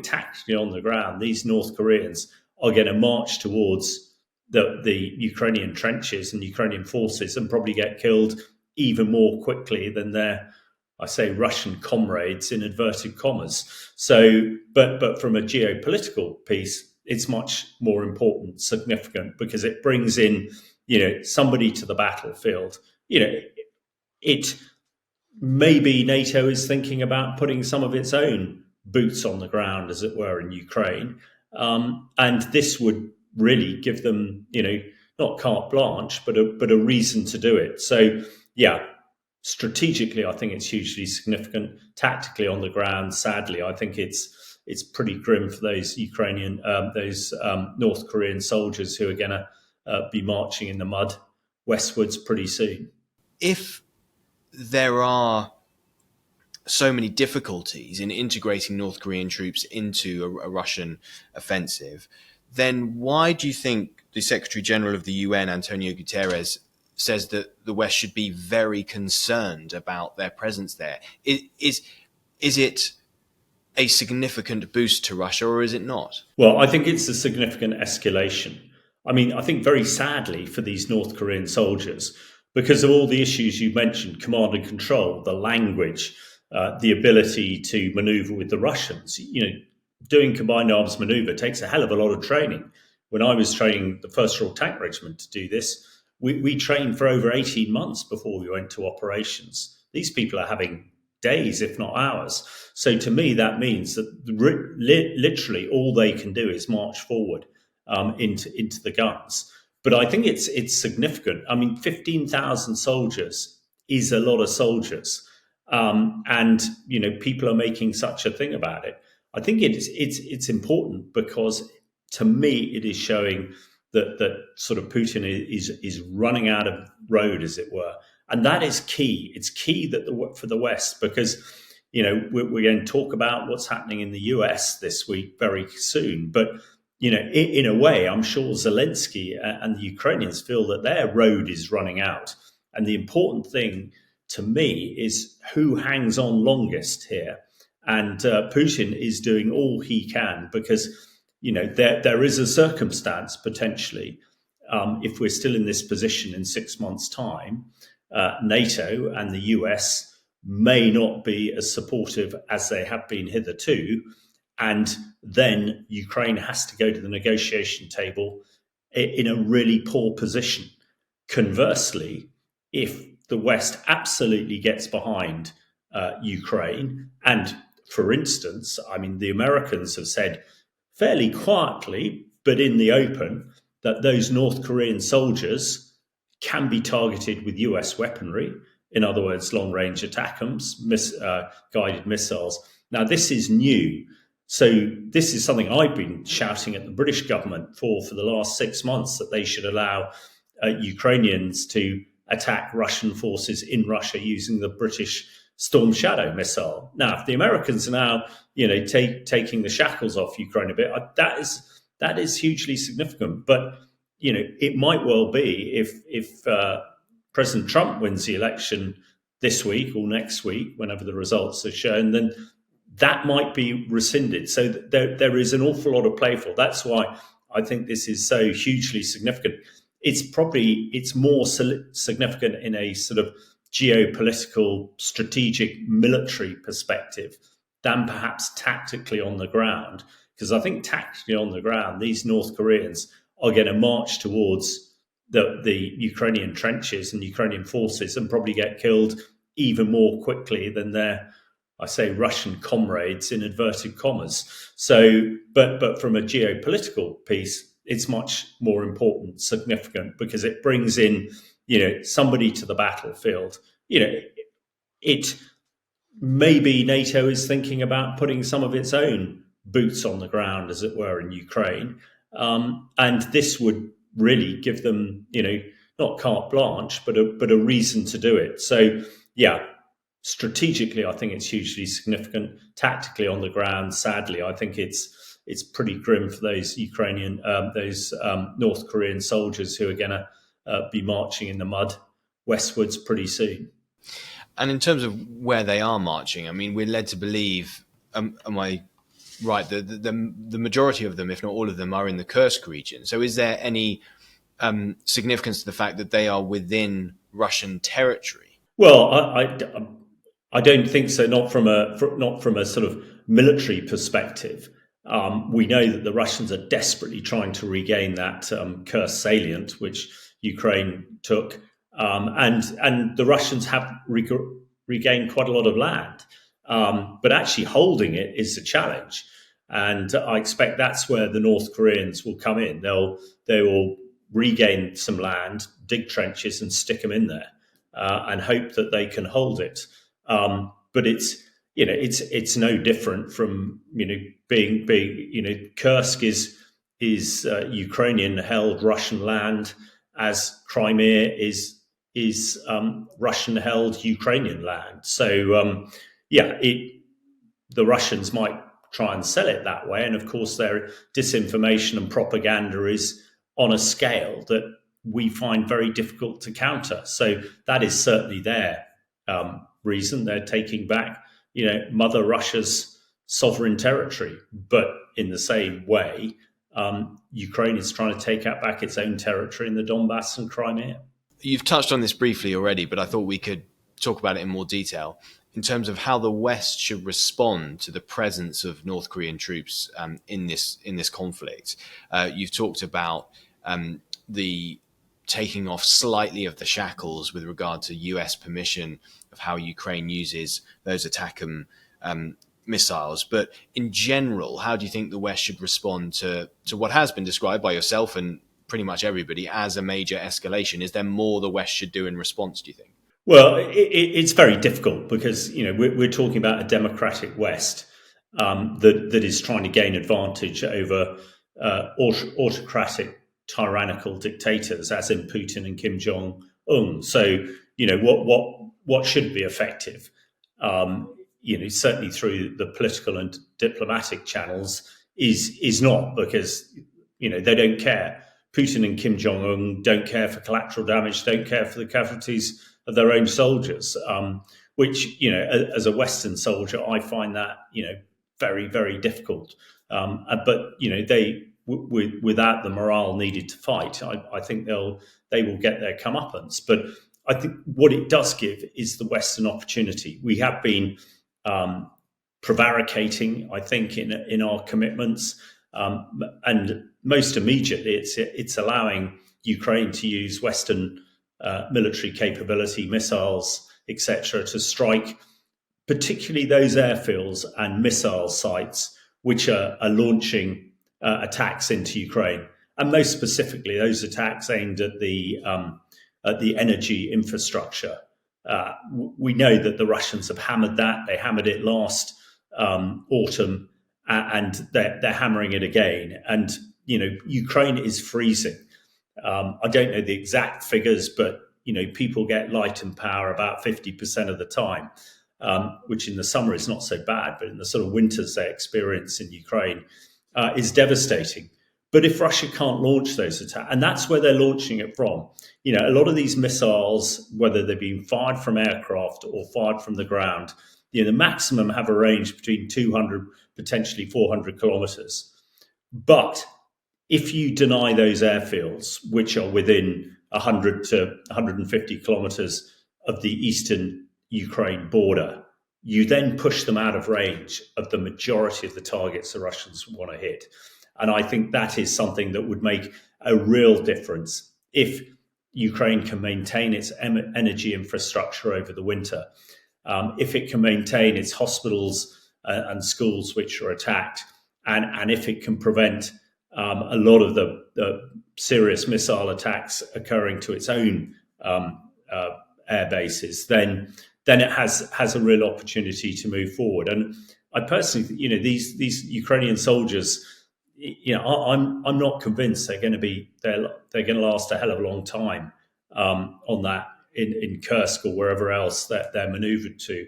tactically on the ground, these North Koreans are going to march towards the Ukrainian trenches and Ukrainian forces and probably get killed even more quickly than their, I say, Russian comrades in inverted commas. So, but from a geopolitical piece, it's much more important, significant, because it brings in, somebody to the battlefield. It maybe NATO is thinking about putting some of its own boots on the ground, as it were, in Ukraine, and this would really give them, not carte blanche, but a reason to do it. So, yeah. Strategically, I think it's hugely significant. Tactically on the ground, sadly, I think it's pretty grim for those North Korean soldiers who are going to be marching in the mud westwards pretty soon. If there are so many difficulties in integrating North Korean troops into a Russian offensive, then why do you think the Secretary General of the UN, Antonio Guterres, says that the West should be very concerned about their presence there? Is it a significant boost to Russia, or is it not? Well, I think it's a significant escalation. I mean, I think very sadly for these North Korean soldiers, because of all the issues you mentioned, command and control, the language, the ability to maneuver with the Russians, doing combined arms maneuver takes a hell of a lot of training. When I was training the 1st Royal Tank Regiment to do this, we trained for over 18 months before we went to operations. These people are having days, if not hours. So to me, that means that literally all they can do is march forward into the guns. But I think it's significant. I mean, 15,000 soldiers is a lot of soldiers. And, people are making such a thing about it. I think it's important because to me, it is showing that sort of Putin is running out of road, as it were. And that is key. It's key for the West, because, we're going to talk about what's happening in the US this week very soon. But, in a way, I'm sure Zelensky and the Ukrainians feel that their road is running out. And the important thing to me is who hangs on longest here. And Putin is doing all he can, because there is a circumstance potentially, if we're still in this position in 6 months' time, NATO and the US may not be as supportive as they have been hitherto, and then Ukraine has to go to the negotiation table in a really poor position. Conversely, if the West absolutely gets behind Ukraine, and for instance, I mean, the Americans have said fairly quietly, but in the open, that those North Korean soldiers can be targeted with US weaponry. In other words, long-range ATACMS, guided missiles. Now, this is new. So this is something I've been shouting at the British government for the last 6 months, that they should allow Ukrainians to attack Russian forces in Russia using the British Storm Shadow missile. Now, if the Americans are now, taking the shackles off Ukraine a bit, that is hugely significant. But it might well be if President Trump wins the election this week or next week, whenever the results are shown, then that might be rescinded. So there is an awful lot of play for. That's why I think this is so hugely significant. It's more significant in a sort of geopolitical, strategic, military perspective than perhaps tactically on the ground. Because I think tactically on the ground, these North Koreans are going to march towards the Ukrainian trenches and Ukrainian forces and probably get killed even more quickly than their, I say, Russian comrades in inverted commas. So, but from a geopolitical piece, it's much more important, significant, because it brings in, somebody to the battlefield. It maybe NATO is thinking about putting some of its own boots on the ground, as it were, in Ukraine. And this would really give them, not carte blanche, but a reason to do it. So, yeah. Strategically, I think it's hugely significant. Tactically on the ground, sadly, I think it's pretty grim for those North Korean soldiers who are going to be marching in the mud westwards pretty soon. And in terms of where they are marching, I mean, we're led to believe, am I Right. The majority of them, if not all of them, are in the Kursk region. So is there any significance to the fact that they are within Russian territory? Well, I don't think so. Not from a sort of military perspective. We know that the Russians are desperately trying to regain that Kursk salient, which Ukraine took, and the Russians have regained quite a lot of land, but actually holding it is a challenge. And I expect that's where the North Koreans will come in. They will regain some land, dig trenches, and stick them in there, and hope that they can hold it. But it's no different from being Kursk is Ukrainian held Russian land, as Crimea is Russian held Ukrainian land. So the Russians might try and sell it that way, and of course their disinformation and propaganda is on a scale that we find very difficult to counter. So that is certainly their reason. They're taking back, Mother Russia's sovereign territory. But in the same way, Ukraine is trying to take back its own territory in the Donbass and Crimea. You've touched on this briefly already, but I thought we could talk about it in more detail in terms of how the West should respond to the presence of North Korean troops in this conflict. You've talked about the taking off slightly of the shackles with regard to US permission of how Ukraine uses those ATACMS missiles. But in general, how do you think the West should respond to what has been described by yourself and pretty much everybody as a major escalation? Is there more the West should do in response, do you think? Well, it's very difficult because we're talking about a democratic West that is trying to gain advantage over autocratic, tyrannical dictators, as in Putin and Kim Jong-un. So what should be effective? Certainly through the political and diplomatic channels is not, because they don't care. Putin and Kim Jong-un don't care for collateral damage, don't care for the casualties of their own soldiers, which, as a Western soldier, I find that, very, very difficult. But, without the morale needed to fight, I think they will get their comeuppance. But I think what it does give is the West an opportunity. We have been prevaricating, I think, in our commitments, and most immediately, it's allowing Ukraine to use Western military capability, missiles, etc., to strike particularly those airfields and missile sites which are launching attacks into Ukraine, and most specifically those attacks aimed at the energy infrastructure. We know that the Russians have hammered that. They hammered it last autumn, and they're hammering it again. And Ukraine is freezing. I don't know the exact figures, but people get light and power about 50% of the time, which in the summer is not so bad, but in the sort of winters they experience in Ukraine is devastating. But if Russia can't launch those attacks, and that's where they're launching it from, a lot of these missiles, whether they're being fired from aircraft or fired from the ground, the maximum have a range between 200, potentially 400 kilometers. But if you deny those airfields, which are within 100 to 150 kilometers of the eastern Ukraine border, you then push them out of range of the majority of the targets the Russians want to hit. And I think that is something that would make a real difference if Ukraine can maintain its energy infrastructure over the winter, if it can maintain its hospitals and schools which are attacked, and if it can prevent a lot of the serious missile attacks occurring to its own air bases, then it has a real opportunity to move forward. And I personally, these Ukrainian soldiers, I'm not convinced they're going to last a hell of a long time on that in Kursk or wherever else that they're manoeuvred to.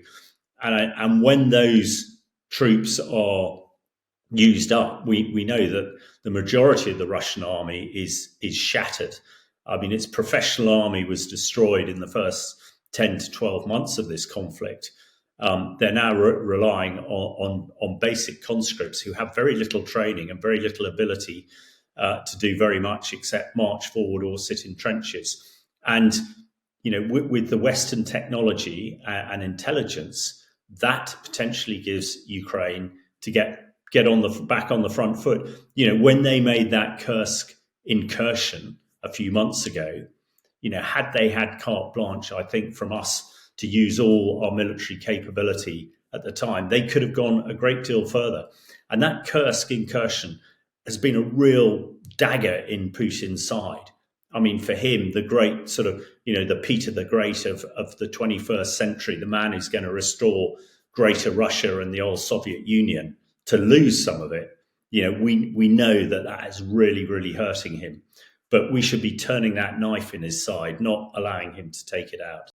And when those troops are used up, we know that the majority of the Russian army is shattered. I mean, its professional army was destroyed in the first 10 to 12 months of this conflict. They're now relying on basic conscripts who have very little training and very little ability to do very much except march forward or sit in trenches. And with the Western technology and intelligence, that potentially gives Ukraine to get back on the front foot. When they made that Kursk incursion a few months ago, had they had carte blanche, I think, from us to use all our military capability at the time, they could have gone a great deal further. And that Kursk incursion has been a real dagger in Putin's side. I mean, for him, the great sort of, the Peter the Great of the 21st century, the man who's going to restore Greater Russia and the old Soviet Union, to lose some of it, we know that is really, really hurting him. But we should be turning that knife in his side, not allowing him to take it out.